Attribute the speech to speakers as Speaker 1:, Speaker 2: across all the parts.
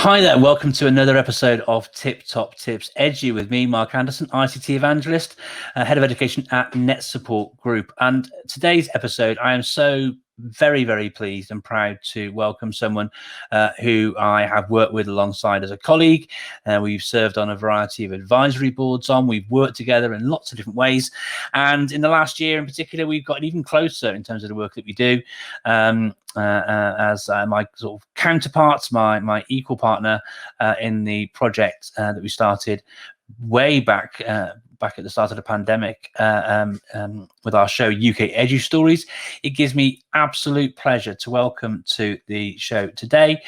Speaker 1: Hi there, welcome to another episode of Tip Top Tips Edu with me, Mark Anderson, ICT Evangelist, Head of Education at Net Support Group. And today's episode, I am so very pleased and proud to welcome someone who I have worked with alongside as a colleague. We've served on a variety of advisory boards we've worked together in lots of different ways. And in the last year in particular, we've gotten even closer in terms of the work that we do. As my sort of counterparts, my equal partner in the project that we started way back at the start of the pandemic with our show UK Edu Stories. It gives me absolute pleasure to welcome to the show today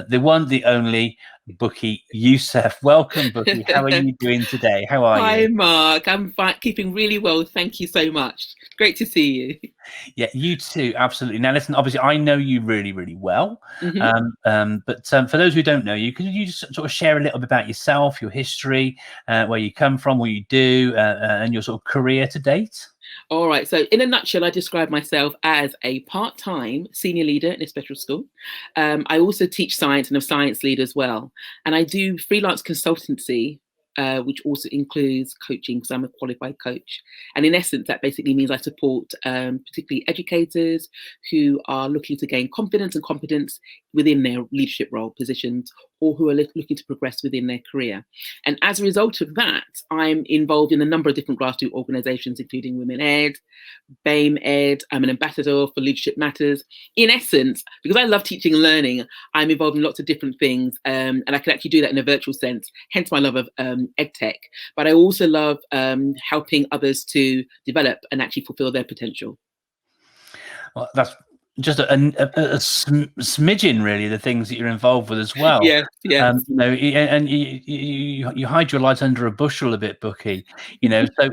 Speaker 1: the one, the only Bukky Yusuf. Welcome, Bukky. How are you doing today? How are you?
Speaker 2: Hi, Mark. I'm keeping really well. Thank you so much. Great to see you.
Speaker 1: Yeah, you too. Absolutely. Now, listen, obviously, I know you really well. But for those who don't know you, could you just sort of share a little bit about yourself, your history, where you come from, what you do, and your sort of career to date?
Speaker 2: All right. So in a nutshell, I describe myself as a part-time senior leader in a special school. I also teach science and I'm a science lead as well. And I do freelance consultancy, which also includes coaching because I'm a qualified coach. And in essence, that basically means I support particularly educators who are looking to gain confidence and competence within their leadership role positions or who are looking to progress within their career. And as a result of that, I'm involved in a number of different grassroots organizations, including Women Ed, BAME Ed. I'm an ambassador for Leadership Matters. In essence, because I love teaching and learning, I'm involved in lots of different things, and I can actually do that in a virtual sense, hence my love of edtech. But I also love helping others to develop and actually fulfill their potential.
Speaker 1: Well, that's just a smidgen, really, the things that you're involved with as well.
Speaker 2: Yeah.
Speaker 1: You know, and you hide your light under a bushel a bit, Bukky. You know, so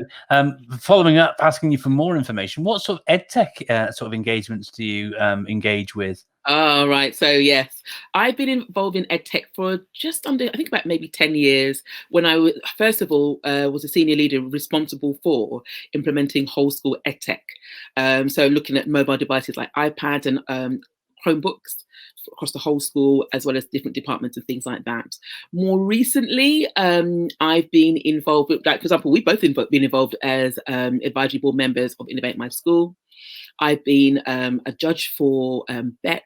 Speaker 1: following up, asking you for more information, what sort of edtech sort of engagements do you engage with?
Speaker 2: Oh, right. So, yes, I've been involved in edtech for just under, I think about maybe 10 years when I first of all, was a senior leader responsible for implementing whole school edtech. So looking at mobile devices like iPads and Chromebooks across the whole school, as well as different departments and things like that. More recently, I've been involved with, like, for example, we've both been involved as advisory board members of Innovate My School. I've been a judge for BET,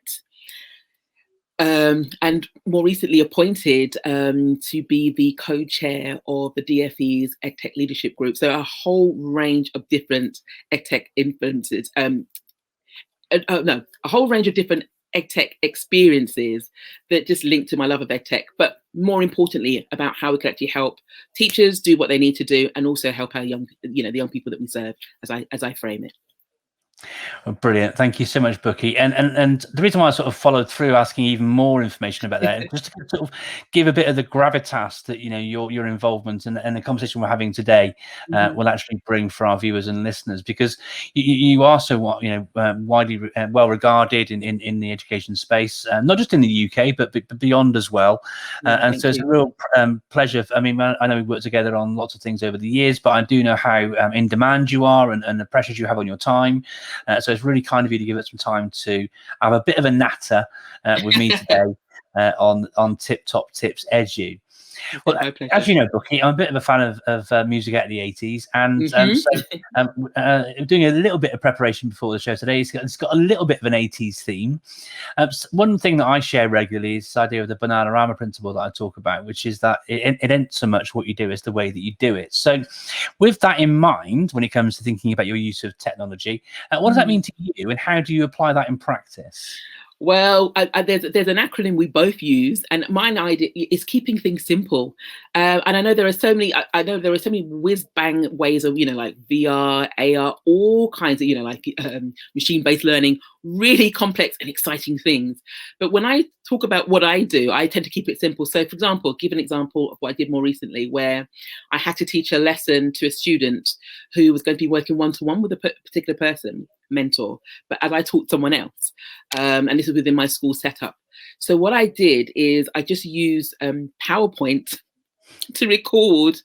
Speaker 2: and more recently appointed to be the co-chair of the DFE's EdTech Leadership Group. So a whole range of different EdTech influences. A whole range of different EdTech experiences that just link to my love of EdTech, but more importantly about how we can actually help teachers do what they need to do and also help our young, the young people that we serve, as I frame it.
Speaker 1: Well, brilliant. Thank you so much, Bukky. And the reason why I sort of followed through asking even more information about that is just to sort of give a bit of the gravitas that, you know, your involvement and the conversation we're having today will actually bring for our viewers and listeners, because you are so, you know, widely well regarded in the education space, not just in the UK, but beyond as well. And so it's a real pleasure. I mean, I know we've worked together on lots of things over the years, but I do know how in demand you are and the pressures you have on your time. So it's really kind of you to give us some time to have a bit of a natter with me today on Tip Top Tips Edu. Well, as you know, Bukky, I'm a bit of a fan of music out of the 80s, and so doing a little bit of preparation before the show today. It's got a little bit of an 80s theme. One thing that I share regularly is this idea of the Bananarama principle that I talk about, which is that it ain't so much what you do, it's the way that you do it. So with that in mind, when it comes to thinking about your use of technology, what does that mean to you, and how do you apply that in practice?
Speaker 2: Well, there's an acronym we both use, and mine idea is keeping things simple. And I know there are so many. I know there are so many whiz bang ways of, like VR, AR, all kinds of, like machine-based learning, really complex and exciting things. But when I talk about what I do, I tend to keep it simple. So, for example, give an example of what I did more recently, where I had to teach a lesson to a student who was going to be working one-to-one with a particular person, mentor, but as I taught someone else. And this is within my school setup. So what I did is I just used PowerPoint to record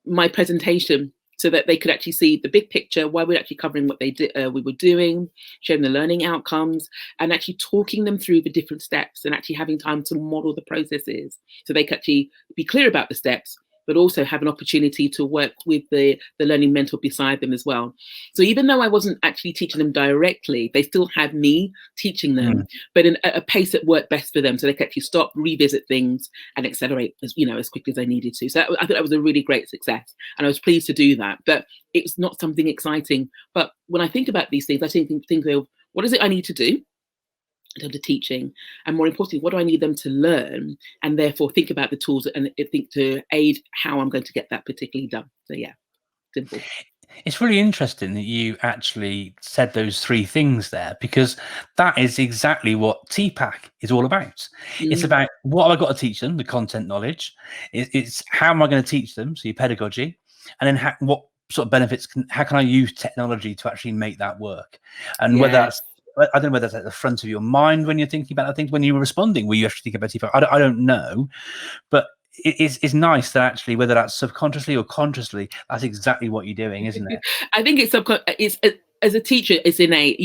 Speaker 2: my presentation. so that they could actually see the big picture, why we're actually covering what we were doing, showing the learning outcomes, and actually talking them through the different steps, and actually having time to model the processes so they could actually be clear about the steps, but also have an opportunity to work with the learning mentor beside them as well. So even though I wasn't actually teaching them directly, they still had me teaching them, but in a pace that worked best for them, so they could actually stop, revisit things, and accelerate as quickly as they needed to. So I think that was a really great success, and I was pleased to do that. But it's not something exciting. But when I think about these things, I think of what is it I need to do in terms of teaching, and more importantly, what do I need them to learn, and therefore think about the tools and think to aid how I'm going to get that particularly done. So yeah, simple.
Speaker 1: It's really interesting that you actually said those three things there, because that is exactly what TPAC is all about. It's about what have I got to teach them, the content knowledge. It's how am I going to teach them, so your pedagogy, and then what sort of benefits, how can I use technology to actually make that work? And whether that's, I don't know whether that's at the front of your mind when you're thinking about things, when you were responding, were you actually thinking about TPAC? I don't know, but it's nice that actually, whether that's subconsciously or consciously, that's exactly what you're doing, isn't it?
Speaker 2: I think it's as a teacher, it's innate.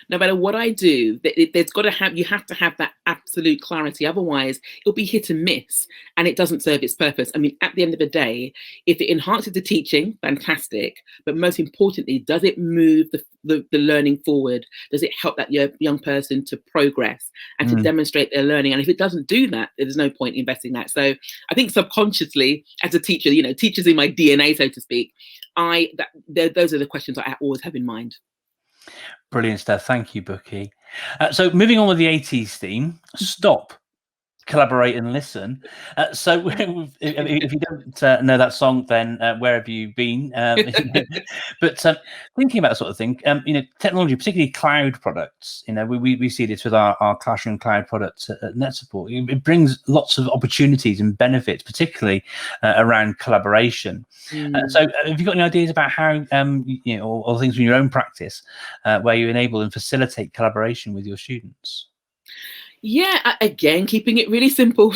Speaker 2: No matter what I do, there's got to have, you have to have that absolute clarity. Otherwise, it'll be hit and miss, and it doesn't serve its purpose. I mean, at the end of the day, if it enhances the teaching, fantastic. But most importantly, does it move the learning forward? Does it help that young person to progress and to demonstrate their learning? And if it doesn't do that, there's no point investing that. So I think subconsciously, as a teacher, teachers in my DNA, so to speak, those are the questions I always have in mind.
Speaker 1: Brilliant stuff. Thank you, Bukky. So moving on with the 80s theme, stop, collaborate and listen. So if you don't know that song, then where have you been? But thinking about that sort of thing, technology, particularly cloud products, we see this with our classroom cloud products at NetSupport. It brings lots of opportunities and benefits, particularly around collaboration. So have you got any ideas about how, or things from your own practice where you enable and facilitate collaboration with your students?
Speaker 2: Yeah, again, keeping it really simple.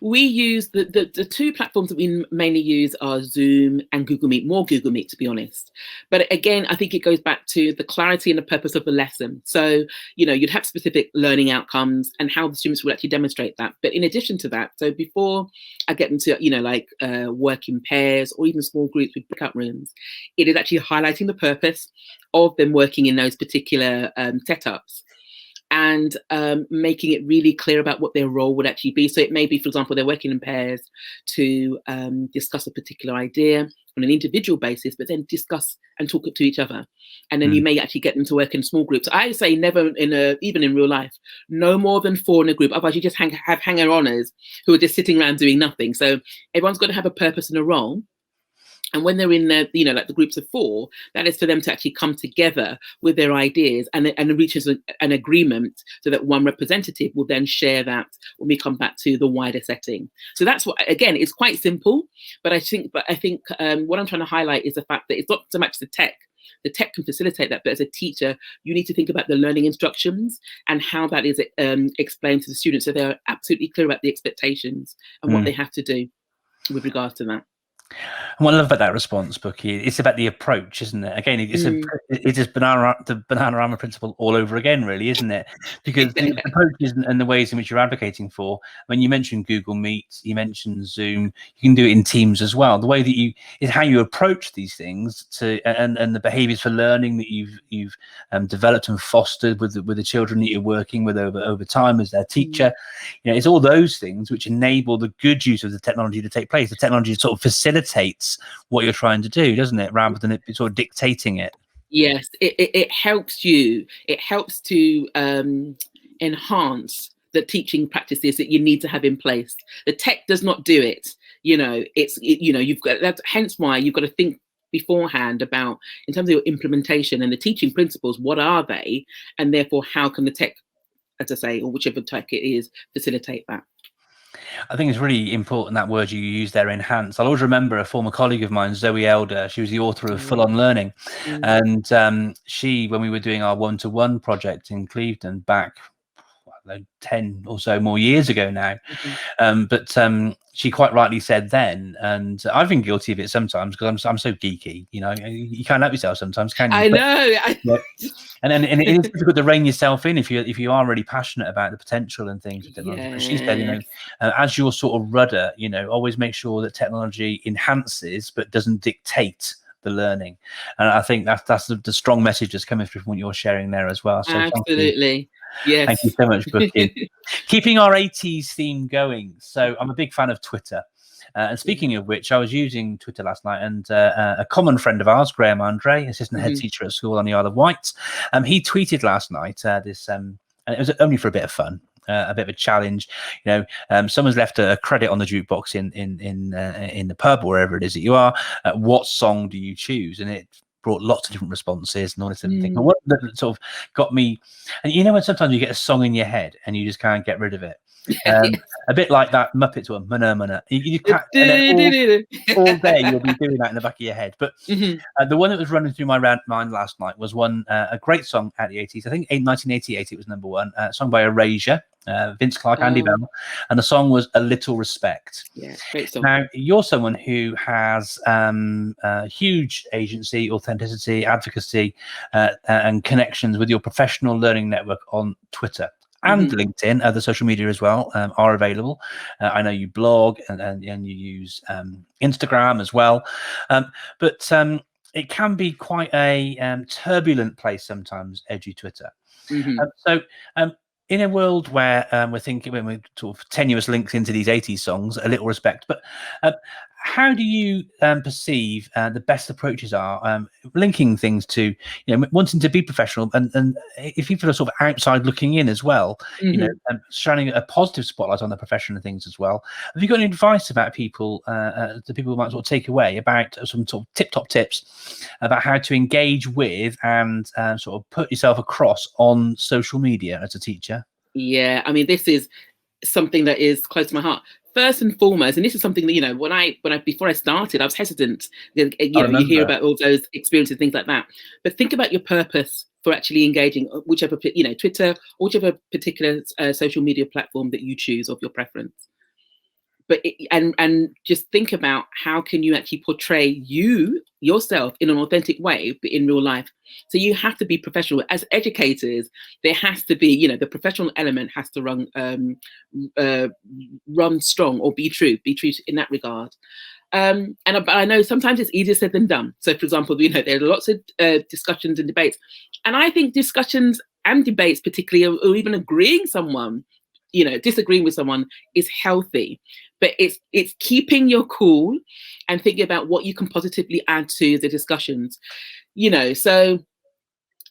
Speaker 2: We use the two platforms that we mainly use are Zoom and Google Meet, more Google Meet, to be honest. But again, I think it goes back to the clarity and the purpose of the lesson. So, you'd have specific learning outcomes and how the students will actually demonstrate that. But in addition to that, so before I get into, work in pairs or even small groups with breakout rooms, it is actually highlighting the purpose of them working in those particular setups, and making it really clear about what their role would actually be. So it may be, for example, they're working in pairs to discuss a particular idea on an individual basis, but then discuss and talk to each other. And then you may actually get them to work in small groups. I say never even in real life, no more than 4 in a group. Otherwise you just have hanger-oners who are just sitting around doing nothing. So everyone's got to have a purpose and a role. And when they're in the, like the groups of 4, that is for them to actually come together with their ideas and reach an agreement, so that one representative will then share that when we come back to the wider setting. So that's what, again, it's quite simple, but I think what I'm trying to highlight is the fact that it's not so much the tech. The tech can facilitate that, but as a teacher, you need to think about the learning instructions and how that is explained to the students, so they're absolutely clear about the expectations and what they have to do with regards to that.
Speaker 1: And what I love about that response, Bukky, it's about the approach, isn't it? Again, it is the banana principle all over again, really, isn't it? Because the approaches and the ways in which you're advocating for, when you mentioned Google Meet, you mentioned Zoom, you can do it in Teams as well. The way that is how you approach these things and the behaviours for learning that you've developed and fostered with the children that you're working with over time as their teacher. It's all those things which enable the good use of the technology to take place. The technology sort of facilitates what you're trying to do, doesn't it, rather than it sort of dictating it?
Speaker 2: Yes, it helps you. It helps to enhance the teaching practices that you need to have in place. The tech does not do it. You've got that's hence why you've got to think beforehand about, in terms of your implementation and the teaching principles, what are they, and therefore how can the tech, as I say, or whichever tech it is, facilitate that.
Speaker 1: I think it's really important, that word you use there, enhance. I'll always remember a former colleague of mine, Zoe Elder. She was the author of Full On Learning. And she, when we were doing our one-to-one project in Clevedon back, don't know, 10 or so more years ago now.
Speaker 2: Mm-hmm.
Speaker 1: But she quite rightly said then, and I've been guilty of it sometimes because I'm so geeky, you know, you can't help yourself sometimes, can you?
Speaker 2: I know.
Speaker 1: Yeah. And it is difficult to rein yourself in if you are really passionate about the potential and things of technology. But she said, you know, as your sort of rudder, you know, always make sure that technology enhances but doesn't dictate the learning. And I think that's the strong message that's coming through from what you're sharing there as well. So
Speaker 2: absolutely, yes.
Speaker 1: Thank you so much, Bukky. Keeping our 80s theme going. So I'm a big fan of Twitter. And speaking of which, I was using Twitter last night, and a common friend of ours, Graham Andre, assistant head teacher at school on the Isle of Wight, he tweeted last night this, and it was only for a bit of fun, a bit of a challenge. You know, someone's left a credit on the jukebox in the pub, wherever it is that you are. What song do you choose? And it brought lots of different responses and all this different thing. But what that sort of got me, and you know when sometimes you get a song in your head and you just can't get rid of it. A bit like that Muppets one, Mana Mana. You can't, and then all day you'll be doing that in the back of your head. But the one that was running through my mind last night was one, a great song at the 80s. I think in 1988 it was #1, sung by Erasure, Vince Clarke, Andy Bell, and the song was A Little Respect.
Speaker 2: Yeah, great song.
Speaker 1: Now, you're someone who has huge agency, authenticity, advocacy, and connections with your professional learning network on Twitter and LinkedIn. Other social media as well are available. I know you blog and you use Instagram as well. But it can be quite a turbulent place sometimes, edgy Twitter. So in a world where we're thinking, when we're sort of tenuous links into these 80s songs, A Little Respect, but how do you perceive the best approaches are linking things to, you know, wanting to be professional, and if people are sort of outside looking in as well, you know, shining a positive spotlight on the profession and things as well. Have you got any advice about people, that people might sort of take away about some sort of tip-top tips about how to engage with and sort of put yourself across on social media as a teacher?
Speaker 2: Yeah, I mean, this is something that is close to my heart. First and foremost, and this is something that, you know, when I before I started, I was hesitant. You know, you hear about all those experiences, things like that. But think about your purpose for actually engaging, whichever, you know, Twitter, or whichever particular social media platform that you choose of your preference. But and just think about how can you actually portray yourself in an authentic way, but in real life. So you have to be professional. As educators, there has to be, you know, the professional element has to run strong, or be true in that regard. And I know sometimes it's easier said than done. So, for example, you know, there are lots of discussions and debates, and I think discussions and debates, particularly, or even agreeing someone, you know, disagreeing with someone is healthy, but it's keeping your cool and thinking about what you can positively add to the discussions, you know. So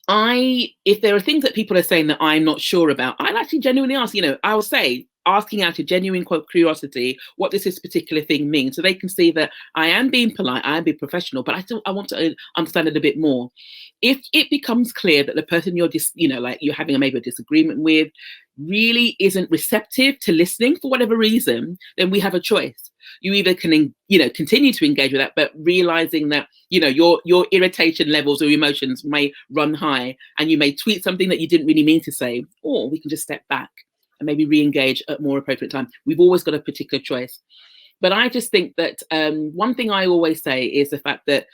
Speaker 2: if there are things that people are saying that I'm not sure about, I'll actually genuinely ask, you know, I will say, asking out a genuine quote curiosity, what does this particular thing mean? So they can see that I am being polite, I am being professional, but I want to understand it a bit more. If it becomes clear that the person you're just, you know, like you're having maybe a disagreement with really isn't receptive to listening for whatever reason, then we have a choice. You either can, you know, continue to engage with that, but realizing that, you know, your irritation levels or emotions may run high, and you may tweet something that you didn't really mean to say, or we can just step back and maybe re-engage at more appropriate time. We've always got a particular choice. But I just think that one thing I always say is the fact that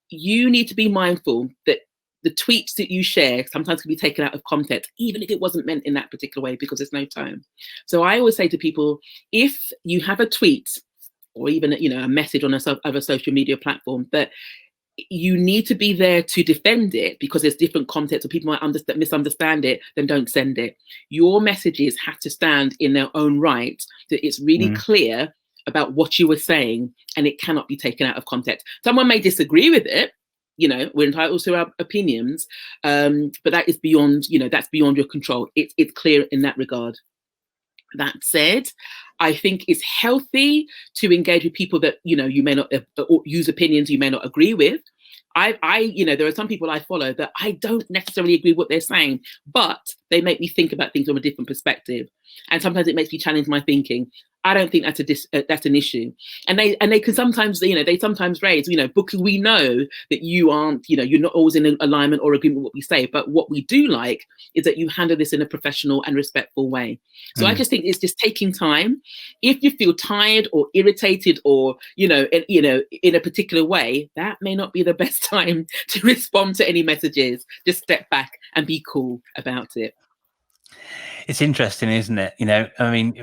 Speaker 2: you need to be mindful that the tweets that you share sometimes can be taken out of context, even if it wasn't meant in that particular way, because there's no tone. So I always say to people, if you have a tweet or even, you know, a message on a social media platform, that you need to be there to defend it, because there's different context, or people might misunderstand it, then don't send it. Your messages have to stand in their own right, that it's really clear about what you were saying, and it cannot be taken out of context. Someone may disagree with it, you know, we're entitled to our opinions, but that is beyond, you know, that's beyond your control. It's clear in that regard. That said, I think it's healthy to engage with people that, you know, you may not use opinions you may not agree with. You know, there are some people I follow that I don't necessarily agree with what they're saying, but they make me think about things from a different perspective. And sometimes it makes me challenge my thinking. I don't think that's an issue. And they can sometimes, they sometimes raise, Bukky, we know that you aren't, you're not always in alignment or agreement with what we say, but what we do like is that you handle this in a professional and respectful way. So I just think it's just taking time. If you feel tired or irritated or, in a particular way, that may not be the best time to respond to any messages. Just step back and be cool about it.
Speaker 1: It's interesting, isn't it? I mean,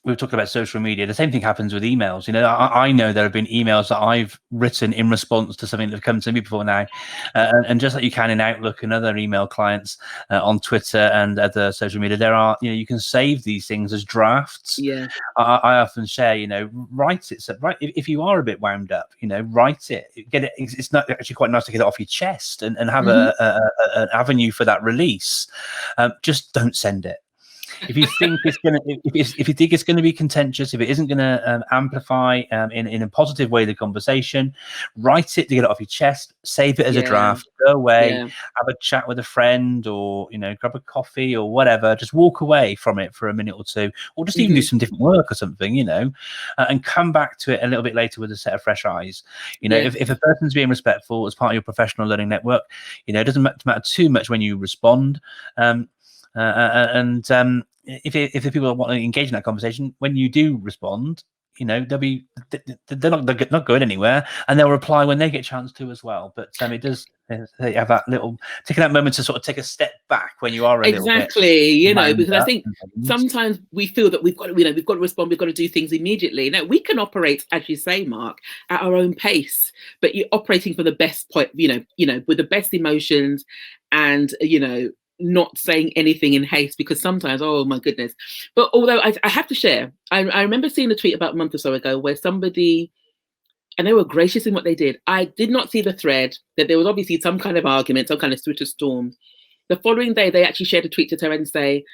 Speaker 1: we've talked about social media. The same thing happens with emails. I know there have been emails that I've written in response to something that have come to me before now. And just like you can in Outlook and other email clients on Twitter and other social media, there are, you can save these things as drafts.
Speaker 2: Yeah.
Speaker 1: I often share, write it. So, if you are a bit wound up, write it. Get it. It's not actually quite nice to get it off your chest and have an avenue for that release. Just don't send it. If you think it's going to, if you think it's going to be contentious, if it isn't going to amplify in a positive way the conversation, write it to get it off your chest. Save it as a draft. Go away, have a chat with a friend, or grab a coffee or whatever. Just walk away from it for a minute or two, or just even do some different work or something, and come back to it a little bit later with a set of fresh eyes. If a person's being respectful as part of your professional learning network, it doesn't matter too much when you respond. If the people want to engage in that conversation, when you do respond, they're not going anywhere, and they'll reply when they get a chance to as well. But it does have that little taking that moment to sort of take a step back when you are a little bit
Speaker 2: because I think sometimes we feel that we've got to respond, we've got to do things immediately. Now we can operate, as you say, Mark, at our own pace, but you're operating for the best point, with the best emotions, and not saying anything in haste, because sometimes, oh my goodness. But although I have to share, I remember seeing a tweet about a month or so ago where somebody, and they were gracious in what they did. I did not see the thread, that there was obviously some kind of argument, some kind of Twitter storm. The following day, they actually shared a tweet to her and say,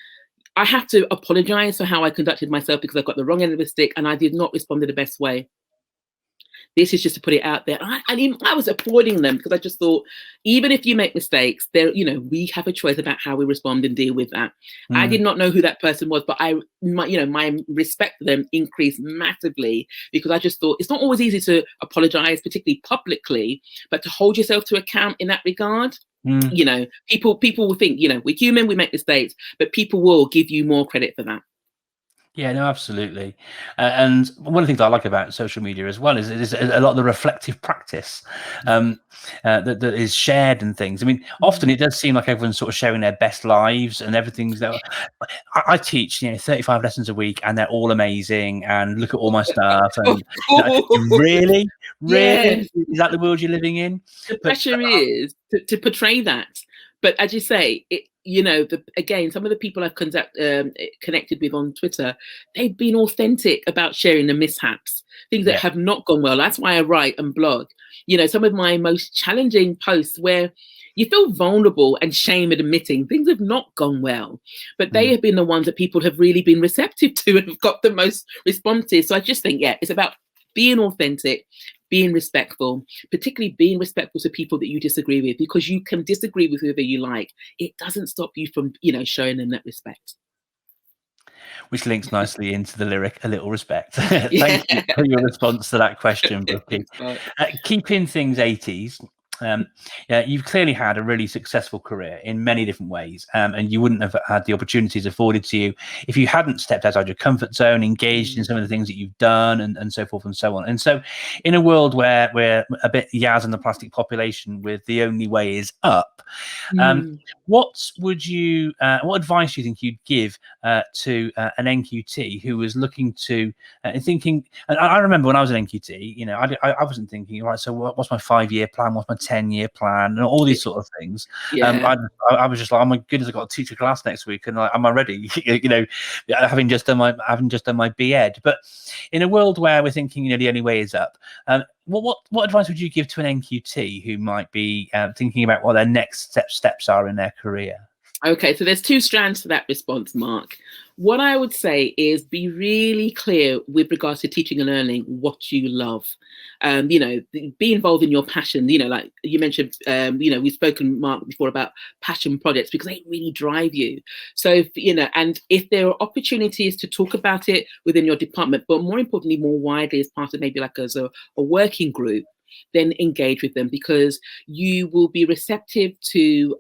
Speaker 2: I have to apologize for how I conducted myself because I got the wrong end of the stick and I did not respond in the best way. This is just to put it out there. I was applauding them because I just thought, even if you make mistakes, we have a choice about how we respond and deal with that. I did not know who that person was, but my respect for them increased massively, because I just thought it's not always easy to apologize, particularly publicly, but to hold yourself to account in that regard. People will think, we're human, we make mistakes, but people will give you more credit for that.
Speaker 1: Yeah, no, absolutely. And one of the things I like about social media as well is a lot of the reflective practice that is shared and things. I mean, often it does seem like everyone's sort of sharing their best lives and everything's there. I teach 35 lessons a week, and they're all amazing, and look at all my stuff. And really,
Speaker 2: Yes.
Speaker 1: is that the world you're living in?
Speaker 2: The pressure is to portray that. But as you say, again, some of the people I've connected with on Twitter, they've been authentic about sharing the mishaps, things that have not gone well. That's why I write and blog. Some of my most challenging posts where you feel vulnerable and shame at admitting things have not gone well, but they have been the ones that people have really been receptive to and have got the most responses. So I just think, it's about being authentic, being respectful, particularly being respectful to people that you disagree with, because you can disagree with whoever you like. It doesn't stop you from, showing them that respect.
Speaker 1: Which links nicely into the lyric, "A Little Respect." Thank you for your response to that question, Bukky. Keeping things 80s. You've clearly had a really successful career in many different ways, and you wouldn't have had the opportunities afforded to you if you hadn't stepped outside your comfort zone, engaged in some of the things that you've done, and so forth and so on. And so in a world where we're a bit Yaz and the plastic population with the only way is up, what advice do you think you'd give to an NQT who was looking to thinking, and I remember when I was an NQT, I wasn't thinking, right, so what's my 5-year plan, what's my 10-year plan, and all these sort of things. I was just like, oh my goodness, I've got to teach a class next week, and am I ready? Having just done my B.Ed. But in a world where we're thinking, the only way is up, what advice would you give to an NQT who might be thinking about what their next steps are in their career?
Speaker 2: Okay, so there's two strands to that response, Mark. What I would say is be really clear with regards to teaching and learning what you love. Be involved in your passion. Like you mentioned, we've spoken, Mark, before about passion projects because they really drive you. So, and if there are opportunities to talk about it within your department, but more importantly, more widely as part of maybe like as a working group, then engage with them because you will be receptive to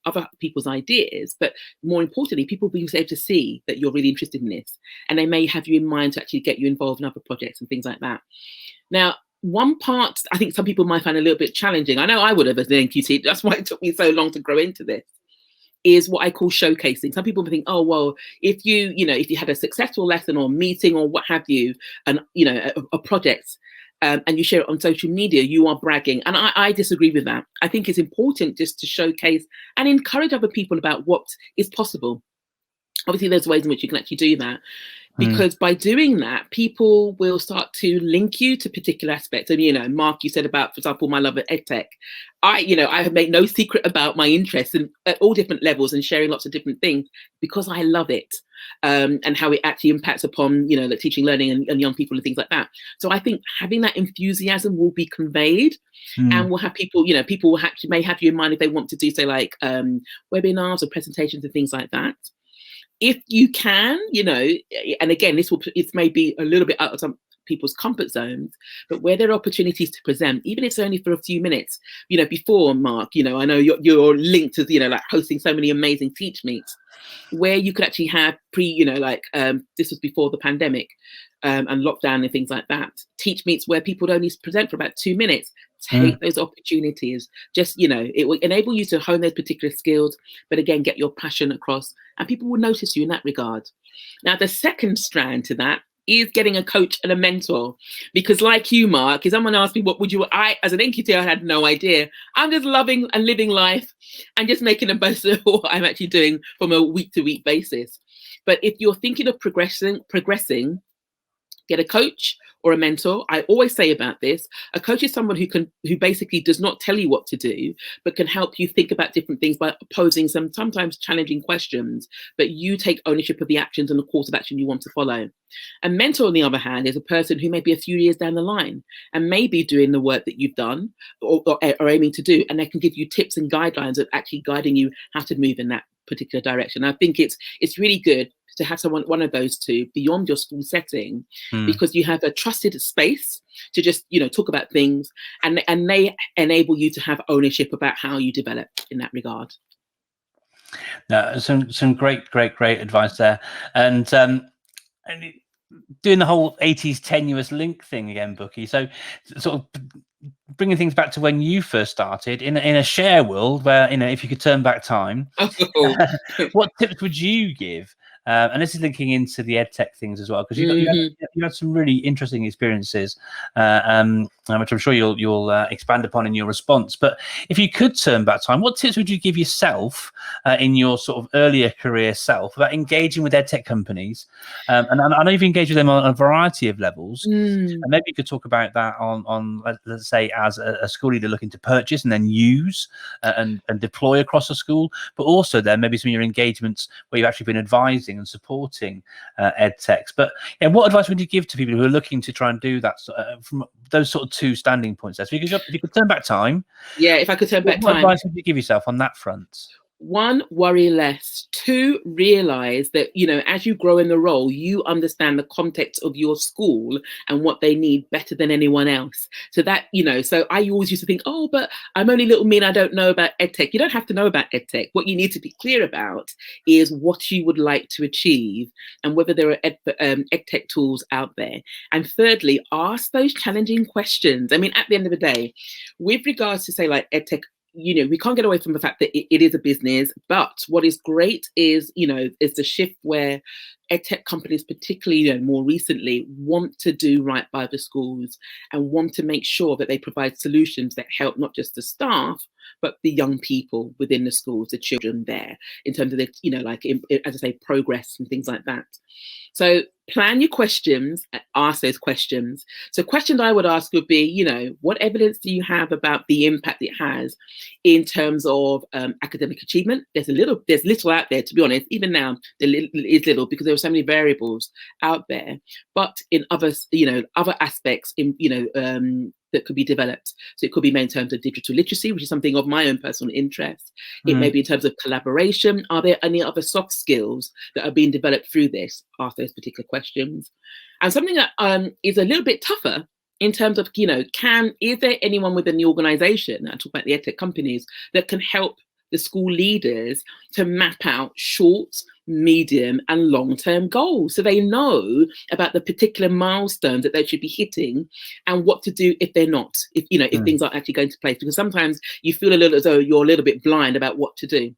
Speaker 2: other people's ideas, but more importantly, people will be able to see that you're really interested in this, and they may have you in mind to actually get you involved in other projects and things like that. Now, one part I think some people might find a little bit challenging, I know I would have as an NQT, that's why it took me so long to grow into this, is what I call showcasing. Some people think, oh, well, if you had a successful lesson or meeting or what have you, and a project, and you share it on social media, you are bragging. And I disagree with that. I think it's important just to showcase and encourage other people about what is possible. Obviously, there's ways in which you can actually do that. Because by doing that, people will start to link you to particular aspects. And, Mark, you said about, for example, my love of edtech. I have made no secret about my interest at all different levels and sharing lots of different things because I love it, and how it actually impacts upon, the teaching, learning and young people and things like that. So I think having that enthusiasm will be conveyed, and we'll have people, people will may have you in mind if they want to do, say, like webinars or presentations and things like that. If you can, and again, it may be a little bit out of some people's comfort zones, but where there are opportunities to present, even if it's only for a few minutes, before, Mark, I know you're linked to, like hosting so many amazing teach meets where you could actually have this was before the pandemic, and lockdown and things like that, teach meets where people would only present for about 2 minutes. Take those opportunities. Just, it will enable you to hone those particular skills, but again, get your passion across, and people will notice you in that regard. Now, the second strand to that is getting a coach and a mentor, because like you, Mark, if someone asked me what would you, as an NQT, I had no idea. I'm just loving and living life and just making the most of what I'm actually doing from a week-to-week basis. But if you're thinking of progressing, get a coach or a mentor. I always say about this, a coach is someone who basically does not tell you what to do, but can help you think about different things by posing some sometimes challenging questions, but you take ownership of the actions and the course of action you want to follow. A mentor, on the other hand, is a person who may be a few years down the line and may be doing the work that you've done or aiming to do, and they can give you tips and guidelines of actually guiding you how to move in that particular direction. I think it's really good to have one of those two beyond your school setting, because you have a trusted space to just talk about things, and they enable you to have ownership about how you develop in that regard.
Speaker 1: No, some great advice there, and doing the whole 80s tenuous link thing again, Bukky. So sort of bringing things back to when you first started in a share world where, if you could turn back time, what tips would you give? And this is linking into the edtech things as well, because you had some really interesting experiences, which I'm sure you'll expand upon in your response. But if you could turn back time, what tips would you give yourself in your sort of earlier career self about engaging with edtech companies? And I know you've engaged with them on a variety of levels. And maybe you could talk about that on let's say, as a school leader looking to purchase and then use and deploy across a school, but also then maybe some of your engagements where you've actually been advising and supporting edtechs. But what advice would you give to people who are looking to try and do that from those sort of two standing points there? So if you could turn back time, if I could turn back time, what advice would you give yourself on that front?
Speaker 2: 1, worry less. 2, realize that, as you grow in the role, you understand the context of your school and what they need better than anyone else. So that, so I always used to think, oh, but I'm only little me and I don't know about edtech. You don't have to know about edtech. What you need to be clear about is what you would like to achieve and whether there are edtech tools out there. And thirdly, ask those challenging questions. I mean, at the end of the day, with regards to, say, like edtech, we can't get away from the fact that it is a business, but what is great is, is the shift where edtech companies, particularly more recently, want to do right by the schools and want to make sure that they provide solutions that help not just the staff, but the young people within the schools, the children there, in terms of the, as I say, progress and things like that. So plan your questions, ask those questions. So questions I would ask would be, what evidence do you have about the impact it has in terms of academic achievement? There's little out there, to be honest. Even now, there is little because there are so many variables out there. But in other aspects, that could be developed. So it could be made in terms of digital literacy, which is something of my own personal interest. It may be in terms of collaboration. Are there any other soft skills that are being developed through this? Ask those particular questions. And something that is a little bit tougher in terms of, is there anyone within the organization, I talk about the edtech companies, that can help the school leaders to map out short, medium and long-term goals, so they know about the particular milestones that they should be hitting and what to do if they're not, if things aren't actually going to place, because sometimes you feel a little as though you're a little bit blind about what to do.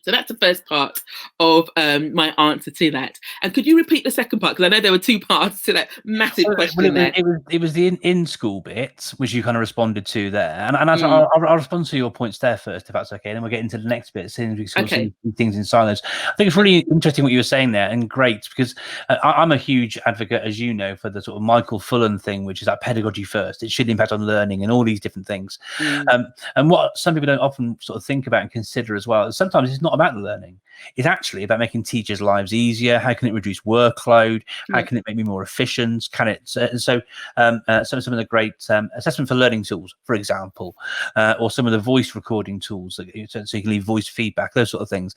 Speaker 2: So that's the first part of my answer to that. And could you repeat the second part? Because I know there were two parts to that massive question there.
Speaker 1: It was the in-school bit, which you kind of responded to there. And I'll respond to your points there first, if that's okay. And then we'll get into the next bit, seeing we sort of see things in silence. I think it's really interesting what you were saying there, and great, because I'm a huge advocate, as you know, for the sort of Michael Fullan thing, which is that pedagogy first. It should impact on learning and all these different things. And what some people don't often sort of think about and consider as well, is sometimes it's not about the learning. It's actually about making teachers' lives easier. How can it reduce workload? How can it make me more efficient? Can it? Some of the great assessment for learning tools, for example, or some of the voice recording tools, so you can leave voice feedback, those sort of things.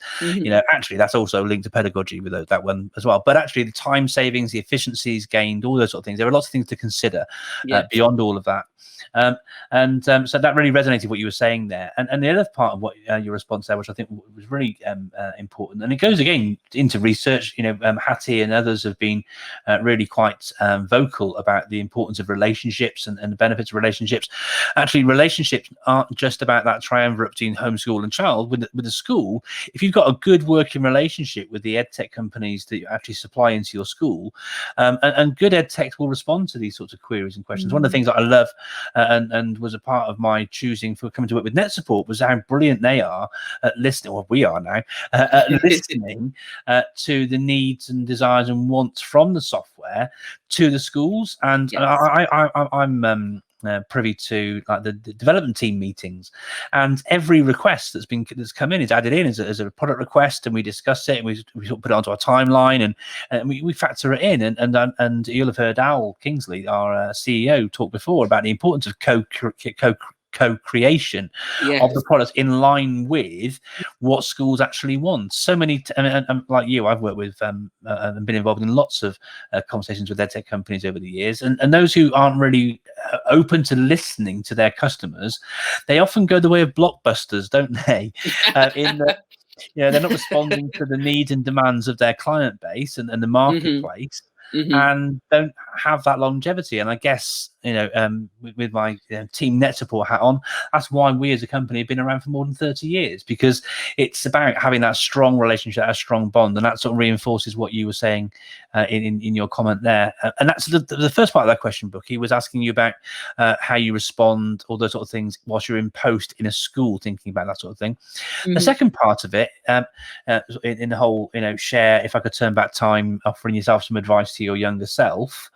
Speaker 1: Actually, that's also linked to pedagogy with that one as well. But actually, the time savings, the efficiencies gained, all those sort of things. There are lots of things to consider beyond all of that. So that really resonated with what you were saying there. And the other part of what your response there, which I think was really important, and it goes again into research. Hattie and others have been really quite vocal about the importance of relationships and the benefits of relationships. Actually, relationships aren't just about that triumvirate between home, school and child. With the school, if you've got a good working relationship with the edtech companies that you actually supply into your school, and good edtech will respond to these sorts of queries and questions. One of the things that I love and was a part of my choosing for coming to work with Net Support was how brilliant they are at listening, or we are now, at listening to the needs and desires and wants from the software to the schools. And I'm privy to the development team meetings, and every request that's come in is added in as a product request, and we discuss it, and we sort of put it onto our timeline, and we factor it in, and you'll have heard Al Kingsley, our CEO, talk before about the importance of co-creation of the products in line with what schools actually want. So many, like you, I've worked with and been involved in lots of conversations with edtech companies over the years, and those who aren't really open to listening to their customers, they often go the way of blockbusters, don't they? In that, they're not responding to the needs and demands of their client base and the marketplace. And don't have that longevity. And I guess, with my team Net Support hat on, that's why we as a company have been around for more than 30 years, because it's about having that strong relationship, that strong bond. And that sort of reinforces what you were saying in your comment there. And that's the first part of that question, Bukky, was asking you about how you respond, all those sort of things, whilst you're in post in a school, thinking about that sort of thing. The second part of it, in the whole, share, if I could turn back time, offering yourself some advice to your younger self,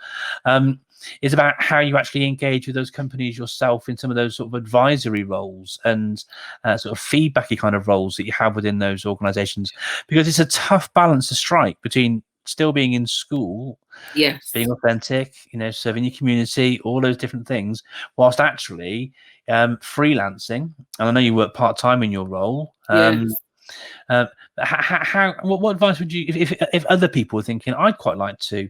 Speaker 1: is about how you actually engage with those companies yourself in some of those sort of advisory roles and sort of feedbacky kind of roles that you have within those organizations, because it's a tough balance to strike between still being in school, being authentic, serving your community, all those different things, whilst actually freelancing. And I know you work part-time in your role. What advice would you, if other people are thinking, I'd quite like to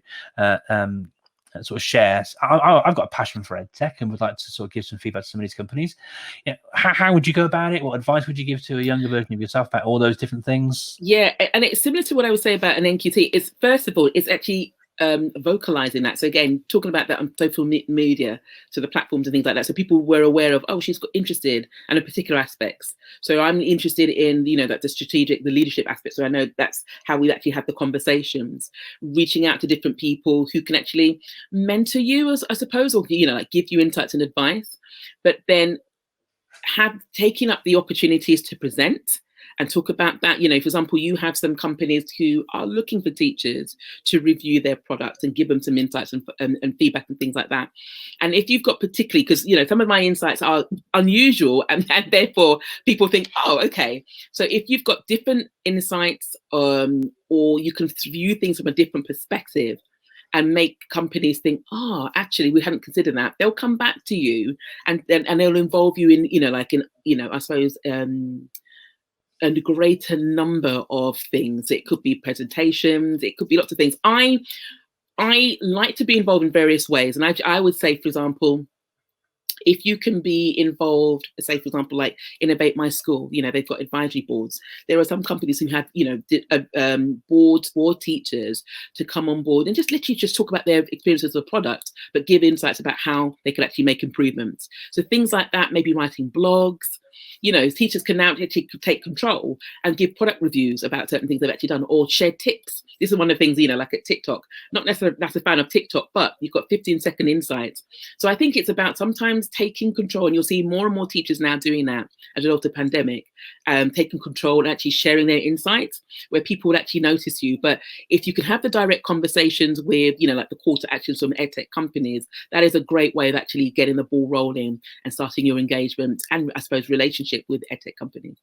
Speaker 1: sort of share, I've got a passion for edtech and would like to sort of give some feedback to some of these companies, how would you go about it? What advice would you give to a younger version of yourself about all those different things?
Speaker 2: And it's similar to what I would say about an NQT. Is, first of all, it's actually vocalizing that. So again, talking about that on social media, to the platforms and things like that. So people were aware of, oh, she's got interested in a particular aspects. So I'm interested in, you know, that the strategic, the leadership aspect. So I know that's how we actually have the conversations, reaching out to different people who can actually mentor you, I suppose, or, you know, like give you insights and advice, but then taking up the opportunities to present and talk about that. You know, for example, you have some companies who are looking for teachers to review their products and give them some insights and feedback and things like that. And if you've got particularly, because, you know, some of my insights are unusual and therefore people think, oh, okay. So if you've got different insights, or you can view things from a different perspective and make companies think, oh, actually, we hadn't considered that. They'll come back to you and they'll involve you in, you know, like in, you know, I suppose, a greater number of things. It could be presentations, it could be lots of things. I like to be involved in various ways. And I would say, for example, if you can be involved, say, for example, like Innovate My School, you know, they've got advisory boards. There are some companies who have, you know, boards for teachers to come on board and just literally just talk about their experiences of the product, but give insights about how they can actually make improvements. So things like that, maybe writing blogs. You know, teachers can now actually take control and give product reviews about certain things they've actually done, or share tips. This is one of the things, you know, like at TikTok, not necessarily that's a fan of TikTok, but you've got 15-second insights. So I think it's about sometimes taking control, and you'll see more and more teachers now doing that as a result of the pandemic, taking control and actually sharing their insights where people would actually notice you. But if you can have the direct conversations with, you know, like the call to actions from edtech companies, that is a great way of actually getting the ball rolling and starting your engagement and, I suppose, relationship with edtech companies.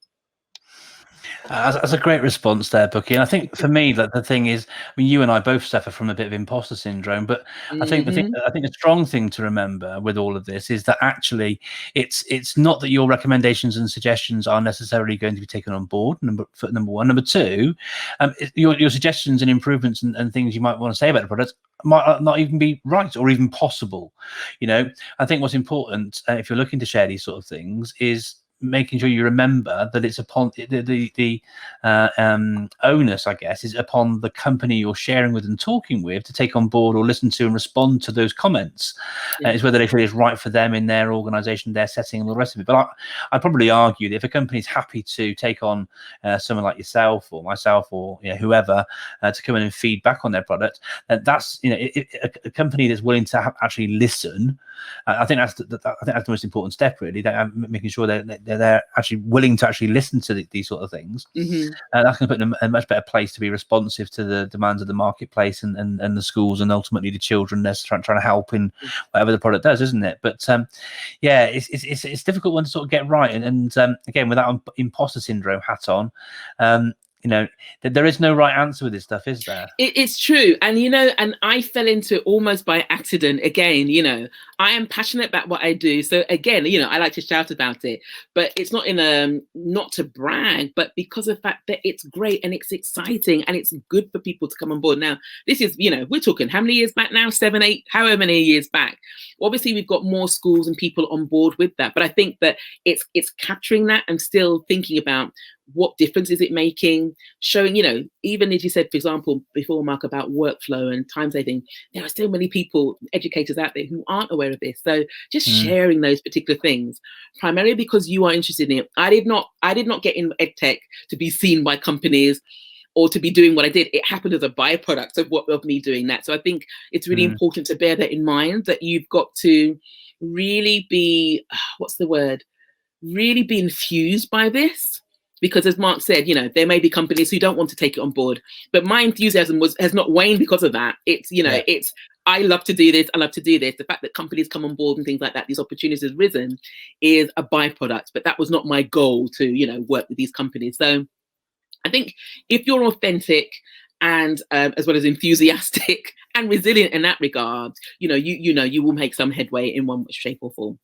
Speaker 1: That's a great response there, Bukky. And I think for me that the thing is, I mean, you and I both suffer from a bit of imposter syndrome, but I think the strong thing to remember with all of this is that actually it's not that your recommendations and suggestions are necessarily going to be taken on board. Number one. Number two, your suggestions and improvements and things you might want to say about the product might not even be right or even possible. You know, I think what's important if you're looking to share these sort of things is making sure you remember that it's upon the onus, I guess, is upon the company you're sharing with and talking with to take on board or listen to and respond to those comments.
Speaker 2: Yeah.
Speaker 1: It's whether they feel it's right for them in their organization, their setting, and all the rest of it. But I'd probably argue that if a company is happy to take on someone like yourself or myself or, you know, whoever to come in and feedback on their product, that's, you know, a company that's willing to actually listen. I think that's the most important step, really. That making sure that they're actually willing to actually listen to these sort of things. That's going to put them in a much better place to be responsive to the demands of the marketplace and the schools and ultimately the children they're trying to help in whatever the product does, isn't it? But yeah, it's a difficult one to sort of get right. And again, with that imposter syndrome hat on, you know, there is no right answer with this stuff, is there?
Speaker 2: It's true. And, you know, and I fell into it almost by accident. Again, you know, I am passionate about what I do. So again, you know, I like to shout about it, but it's not in not to brag, but because of the fact that it's great and it's exciting and it's good for people to come on board. Now, this is, you know, we're talking how many years back now? 7, 8, however many years back. Obviously, we've got more schools and people on board with that. But I think that it's capturing that and still thinking about what difference is it making, showing, you know, even as you said, for example, before, Mark, about workflow and time saving, there are so many people, educators out there who aren't aware of this. So just sharing those particular things, primarily because you are interested in it. I did not get in edtech to be seen by companies or to be doing what I did. It happened as a byproduct of me doing that. So I think it's really important to bear that in mind, that you've got to really be, really be infused by this. Because as Mark said, you know, there may be companies who don't want to take it on board, but my enthusiasm has not waned because of that. It's, you know, it's, I love to do this. I love to do this. The fact that companies come on board and things like that, these opportunities have risen, is a byproduct, but that was not my goal to, you know, work with these companies. So I think if you're authentic and as well as enthusiastic and resilient in that regard, you know, you will make some headway in one shape or form.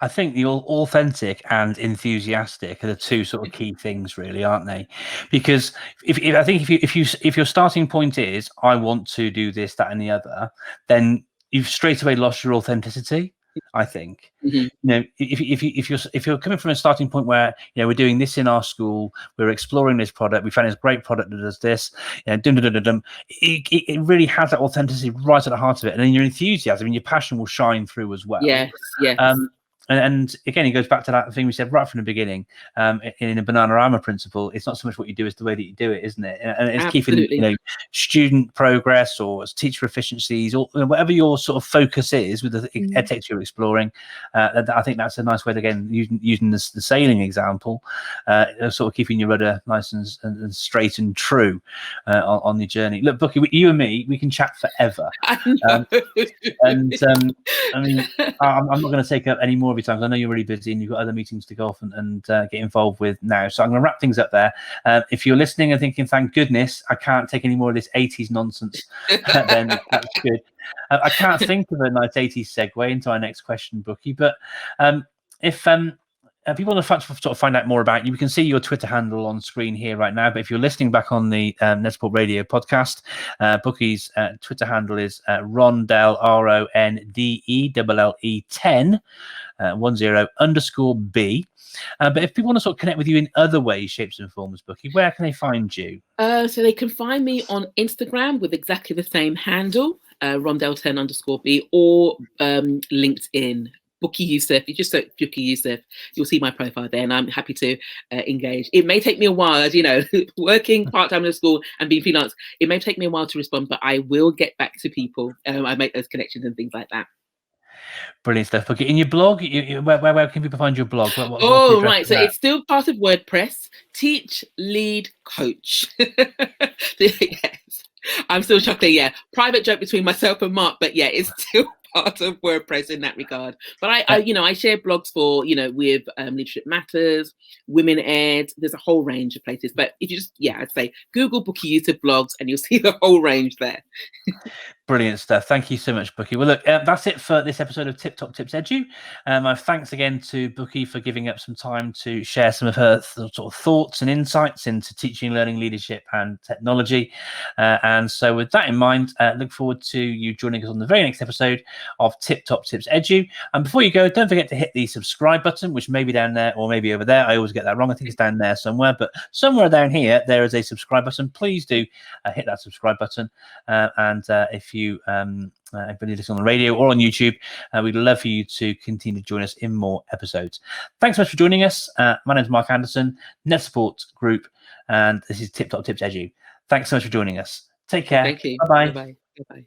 Speaker 1: I think the authentic and enthusiastic are the two sort of key things, really, aren't they? Because if your starting point is I want to do this, that, and the other, then you've straight away lost your authenticity. I think.
Speaker 2: Mhm.
Speaker 1: You know, if you're coming from a starting point where, you know, we're doing this in our school, we're exploring this product, we found this great product that does this, you know, it really has that authenticity right at the heart of it, and then your enthusiasm and your passion will shine through as well.
Speaker 2: Yes, yes.
Speaker 1: And again, it goes back to that thing we said right from the beginning. In a Bananarama principle, it's not so much what you do, it's the way that you do it, isn't it? And it's
Speaker 2: Absolutely.
Speaker 1: keeping, you know, student progress or teacher efficiencies, or whatever your sort of focus is with the edtech you're exploring. I think that's a nice way to, again, using the sailing example, sort of keeping your rudder nice and straight and true on your journey. Look, Bukky, you and me, we can chat forever.
Speaker 2: I know.
Speaker 1: I mean, I'm not going to take up any more of your time, because I know you're really busy and you've got other meetings to go off and get involved with now. So I'm going to wrap things up there. If you're listening and thinking, thank goodness I can't take any more of this 80s nonsense, then that's good. I can't think of a nice 80s segue into our next question, Bukky, but if people want to sort of find out more about you, we can see your Twitter handle on screen here right now. But if you're listening back on the Netsport Radio podcast, Bukky's Twitter handle is Rondelle, RONDELLE 10 _B. But if people want to sort of connect with you in other ways, shapes and forms, Bukky, where can they find you?
Speaker 2: So they can find me on Instagram with exactly the same handle, Rondelle 10 _B, or LinkedIn. Bukky Yusuf. You just search Bukky Yusuf, you'll see my profile there, and I'm happy to engage. It may take me a while, as you know, working part-time in a school and being freelance, it may take me a while to respond, but I will get back to people. I make those connections and things like that.
Speaker 1: Brilliant stuff. Bukky, in your blog, where can people find your blog?
Speaker 2: Right, so it's still part of WordPress. Teach, lead, coach. Yes, I'm still chuckling. Yeah, private joke between myself and Mark, but yeah, it's still part of WordPress in that regard. But I share blogs for, with Leadership Matters, Women Ed. There's a whole range of places. But if you just, I'd say Google Bukky Yusuf blogs and you'll see the whole range there.
Speaker 1: Brilliant stuff. Thank you so much, Bukky. Well, look, that's it for this episode of Tip Top Tips Edu. My thanks again to Bukky for giving up some time to share some of her sort of thoughts and insights into teaching, learning, leadership, and technology. And so, with that in mind, look forward to you joining us on the very next episode of Tip Top Tips Edu. And before you go, don't forget to hit the subscribe button, which may be down there or maybe over there. I always get that wrong. I think it's down there somewhere, but somewhere down here there is a subscribe button. Please do hit that subscribe button. And if you everybody listening on the radio or on YouTube, we'd love for you to continue to join us in more episodes. Thanks so much for joining us. My name is Mark Anderson, Netsport Group, and this is Tip Top Tips Edu. Thanks so much for joining us. Take care.
Speaker 2: Thank you.
Speaker 1: Bye-bye.
Speaker 2: Bye-bye. Bye-bye.